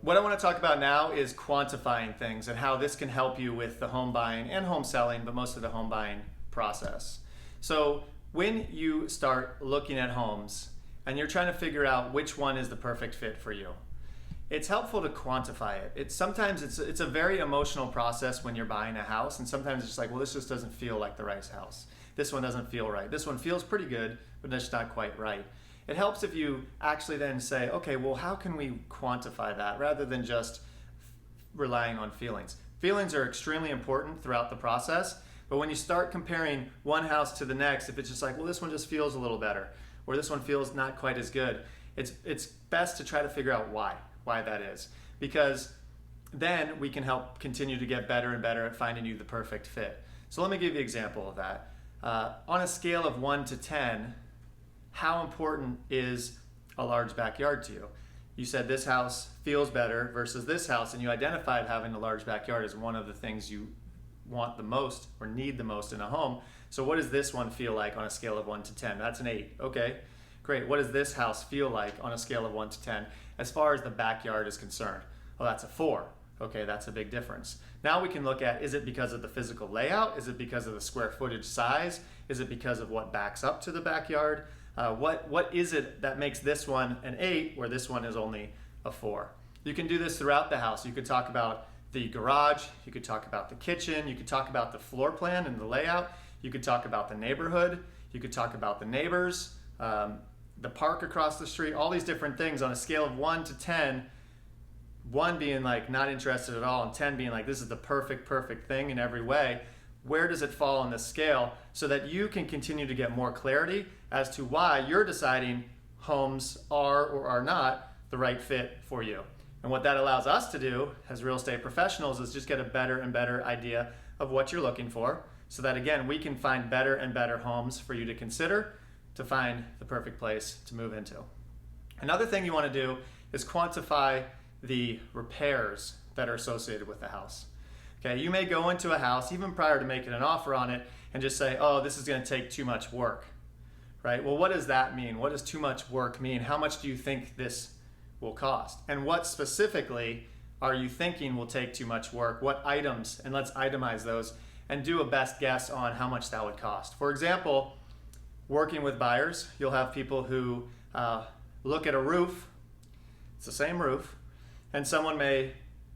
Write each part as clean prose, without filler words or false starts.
what I want to talk about now is quantifying things and how this can help you with the home buying and home selling, but most of the home buying process. So when you start looking at homes and you're trying to figure out which one is the perfect fit for you, it's helpful to quantify it. Sometimes it's a very emotional process when you're buying a house, and sometimes it's like, well, this just doesn't feel like the right house. This one doesn't feel right. This one feels pretty good, but it's not quite right. It helps if you actually then say, okay, well, how can we quantify that rather than just relying on feelings? Feelings are extremely important throughout the process, but when you start comparing one house to the next, if it's just like, well, this one just feels a little better, or this one feels not quite as good, it's best to try to figure out why that is, because then we can help continue to get better and better at finding you the perfect fit. So let me give you an example of that. On a scale of 1 to 10, how important is a large backyard to you? You said this house feels better versus this house, and you identified having a large backyard as one of the things you want the most or need the most in a home. So what does this one feel like on a scale of 1 to 10? That's an 8. Okay, great. What does this house feel like on a scale of 1 to 10 as far as the backyard is concerned? Well, that's a 4. Okay, that's a big difference. Now we can look at, is it because of the physical layout? Is it because of the square footage size? Is it because of what backs up to the backyard? What is it that makes this one an 8 where this one is only a 4? You can do this throughout the house. You could talk about the garage, you could talk about the kitchen, you could talk about the floor plan and the layout, you could talk about the neighborhood, you could talk about the neighbors, the park across the street, all these different things on a scale of 1 to 10, 1 being like not interested at all and 10 being like this is the perfect thing in every way. Where does it fall on this scale so that you can continue to get more clarity as to why you're deciding homes are or are not the right fit for you. And what that allows us to do as real estate professionals is just get a better and better idea of what you're looking for so that, again, we can find better and better homes for you to consider to find the perfect place to move into. Another thing you want to do is quantify the repairs that are associated with the house. Okay, you may go into a house even prior to making an offer on it and just say, oh, this is going to take too much work, right? Well, what does that mean? What does too much work mean? How much do you think this will cost? And what specifically are you thinking will take too much work? What items? And let's itemize those and do a best guess on how much that would cost. For example, working with buyers, you'll have people who look at a roof, it's the same roof, and someone may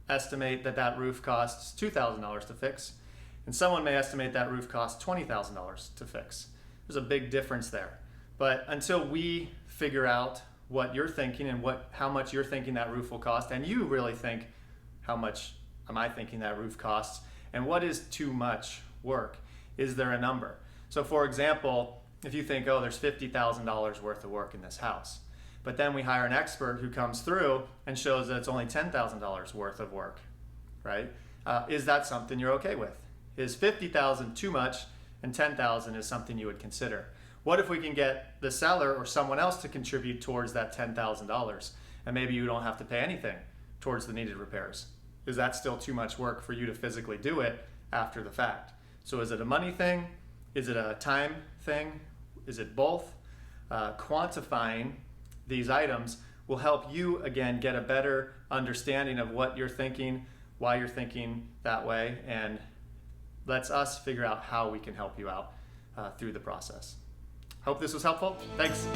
estimate that roof costs $2,000 to fix, and someone may estimate that roof costs $20,000 to fix. There's a big difference there. But until we figure out what you're thinking and how much you're thinking that roof will cost, and you really think, how much am I thinking that roof costs, and what is too much work? Is there a number? So for example, if you think, oh, there's $50,000 worth of work in this house, but then we hire an expert who comes through and shows that it's only $10,000 worth of work, right? Is that something you're okay with? Is $50,000 too much and $10,000 is something you would consider? What if we can get the seller or someone else to contribute towards that $10,000 and maybe you don't have to pay anything towards the needed repairs? Is that still too much work for you to physically do it after the fact? So is it a money thing? Is it a time thing? Is it both? Quantifying these items will help you, again, get a better understanding of what you're thinking, why you're thinking that way, and lets us figure out how we can help you out through the process. Hope this was helpful. Thanks.